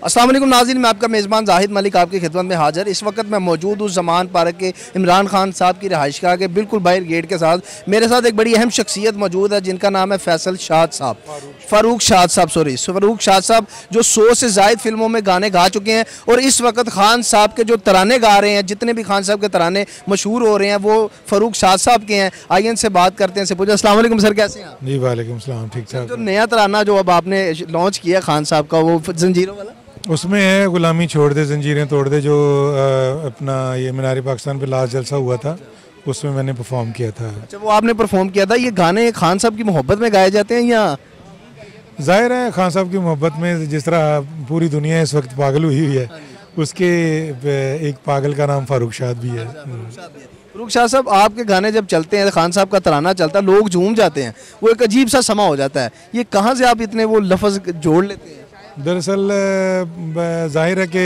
अस्सलाम वालेकुम नाज़रीन, मैं आपका मेज़बान जाहिद मलिक आपकी खिदमत में हाज़िर। इस वक्त मैं मौजूद हूँ ज़मान पार्क के इमरान खान साहब की रिहाइशगाह के बिल्कुल बाहर गेट के साथ। मेरे साथ एक बड़ी अहम शख्सियत मौजूद है जिनका नाम है फैसल शाद साहब, फ़ारूक शाद साहब, फ़ारूक शाद साहब जो 100 से ज़ायद फिल्मों में गाने गा चुके हैं और इस वक्त खान साहब के जो तराने गा रहे हैं, जितने भी खान साहब के तराने मशहूर हो रहे हैं वो फ़ारूक शाद साहब के हैं। आइए इनसे बात करते हैं। से पूछा अस्सलाम वालेकुम सर, कैसे हैं? जी वालेकुम सलाम, ठीक ठाक। जो नया तराना जो अब आपने लॉन्च किया खान साहब का, वो जंजीरों वाला, उसमें है गुलामी छोड़ दे जंजीरें तोड़ दे, जो अपना ये मीनार पाकिस्तान पे लास्ट जलसा हुआ था, उसमें मैंने परफॉर्म किया था। अच्छा, वो आपने परफॉर्म किया था। ये गाने खान साहब की मोहब्बत में गाए जाते हैं या? जाहिर है खान साहब की मोहब्बत में जिस तरह पूरी दुनिया इस वक्त पागल हुई है, उसके एक पागल का नाम फ़ारूक शाद भी है। फ़ारूक शाद साहब, आपके गाने जब चलते हैं, खान साहब का तराना चलता है, लोग झूम जाते हैं, वो एक अजीब सा समा हो जाता है। ये कहाँ से आप इतने वो लफ्ज़ जोड़ लेते हैं? दरअसल जाहिर है कि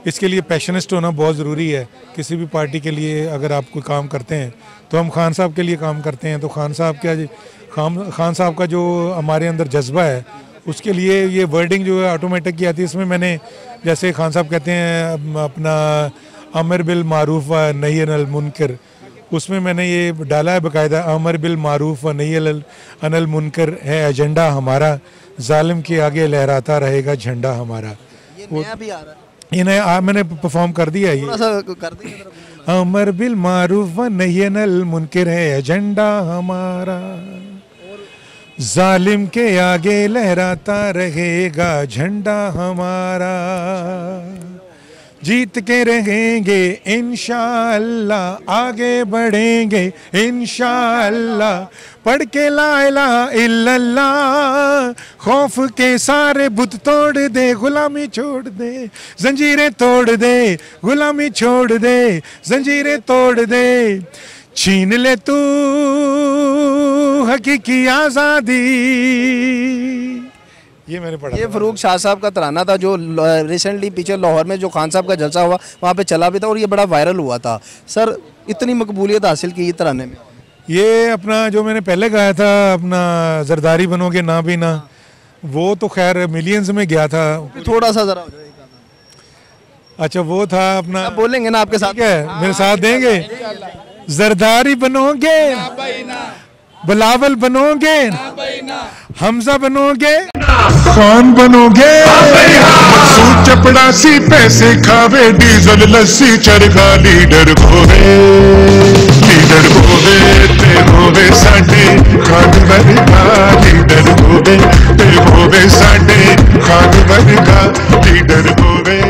इसके लिए पैशनिस्ट होना बहुत ज़रूरी है। किसी भी पार्टी के लिए अगर आप कोई काम करते हैं तो हम खान साहब के लिए काम करते हैं, तो खान साहब का जो हमारे अंदर जज्बा है उसके लिए ये वर्डिंग जो है ऑटोमेटिक की आती है। इसमें मैंने जैसे खान साहब कहते हैं अपना अमर बिल मारूफ व नही अनिल मुनकर, उसमें मैंने ये डाला है बाकायदा, अमर बिल मारूफ व नही अनिल मुनकर है एजेंडा हमारा, जालिम के आगे लहराता रहेगा झंडा हमारा। ये नया भी आ रहा है, ये नया मैंने परफॉर्म कर दिया है। ये अमर बिल मारूफ व नही अनिल मुनकर है एजेंडा हमारा, जालिम के आगे लहराता रहेगा झंडा हमारा, जीत के रहेंगे इंशाअल्लाह, आगे बढ़ेंगे इंशाअल्लाह, पढ़ के ला इलाहा इल्लल्लाह, खौफ के सारे बुत तोड़ दे, गुलामी छोड़ दे, जंजीरें तोड़ दे, गुलामी छोड़ दे, जंजीरें तोड़ दे, छीन ले तू हकीकी आज़ादी। ये मैंने पढ़ा। ये फ़ारूक शाद साहब का तराना था जो रिसेंटली पीछे लाहौर में जो खान साहब का जलसा हुआ वहाँ पे चला भी था और ये बड़ा वायरल हुआ था। सर, इतनी मकबूलियत हासिल की ये तराने में? ये अपना जो मैंने पहले गाया था अपना जरदारी बनोगे ना भी ना, वो तो खैर मिलियंस में गया था। थोड़ा सा जरा अच्छा, वो था अपना, बोलेंगे ना आपके साथ? है मेरे साथ देंगे? जरदारी बनोगे, बिलावल बनोगे, हमजा बनोगे, खान बनोगे, सूट चपड़ासी पैसे खावे, डीजल लस्सी चरखा लीडर होवे, लीडर होवे ते होवे साडे खान वर्गा, लीडर होवे ते होवे साडे खान वर्गा, लीडर होवे।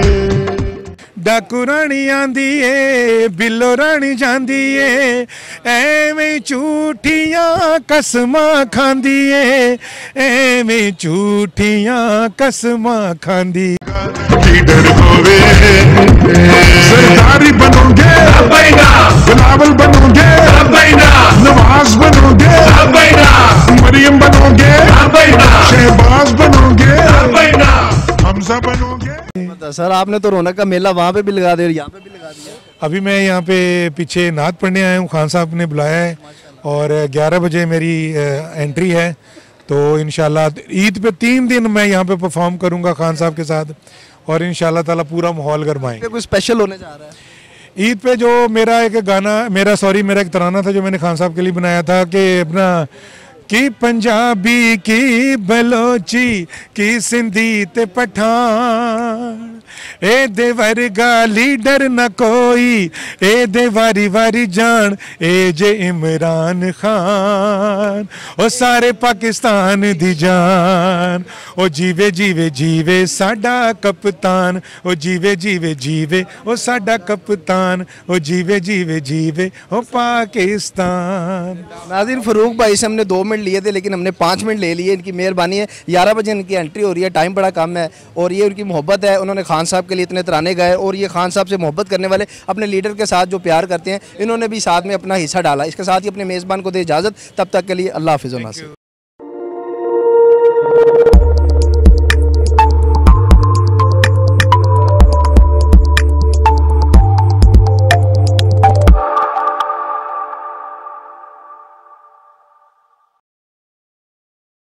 डाकू रानी आंदी ए, बिल्लो रानी जांदी ए, एवें झूठियां कसमां खांदी ए, एवें झूठियां कसमां खांदी। लीडर होवे, सरदारी बनोगे, बिलावल बनोगे, नवाज बनोगे, मरियम बनोगे, शहबाज बनोगे, हमजा बनोगे। सर, आपने तो रौनक का मेला वहाँ पे भी लगा दिया और यहाँ पे भी लगा दिया। अभी मैं यहाँ पे पीछे नात पढ़ने आया हूँ, खान साहब ने बुलाया है और 11 बजे मेरी एंट्री है, तो इंशाल्लाह ईद पे 3 दिन मैं यहाँ पे परफॉर्म करूँगा खान साहब के साथ और इंशाल्लाह ताला पूरा माहौल गरमाएंगे। कोई स्पेशल होने जा रहा है ईद पे? जो मेरा एक गाना, मेरा एक तराना था जो मैंने खान साहब के लिए बनाया था कि अपना कि पंजाबी की बलोची की सिंधी ते पठान, ए दे वर्गा लीडर न कोई, ए दे वारी वारी जान, ए जे इमरान खान, ओ सारे पाकिस्तान दी जान, ओ जीवे जीवे जीवे साडा कप्तान, ओ जीवे जीवे जीवे ओ साडा कप्तान, ओ जीवे जीवे जीवे ओ पाकिस्तान। नाज़रीन, फ़ारूक भाई से हमने 2 मिनट लिए थे लेकिन हमने 5 मिनट ले लिए। इनकी मेहरबानी है। 11 बजे इनकी एंट्री हो रही है, टाइम बड़ा कम है और ये उनकी मोहब्बत है। उन्होंने खान साहब के लिए इतने तराने गाए और ये खान साहब से मोहब्बत करने वाले अपने लीडर के साथ जो प्यार करते हैं, इन्होंने भी साथ में अपना हिस्सा डाला। इसके साथ ही अपने मेज़बान को दे इजाज़त। तब तक के लिए अल्लाह हाफ़िज़।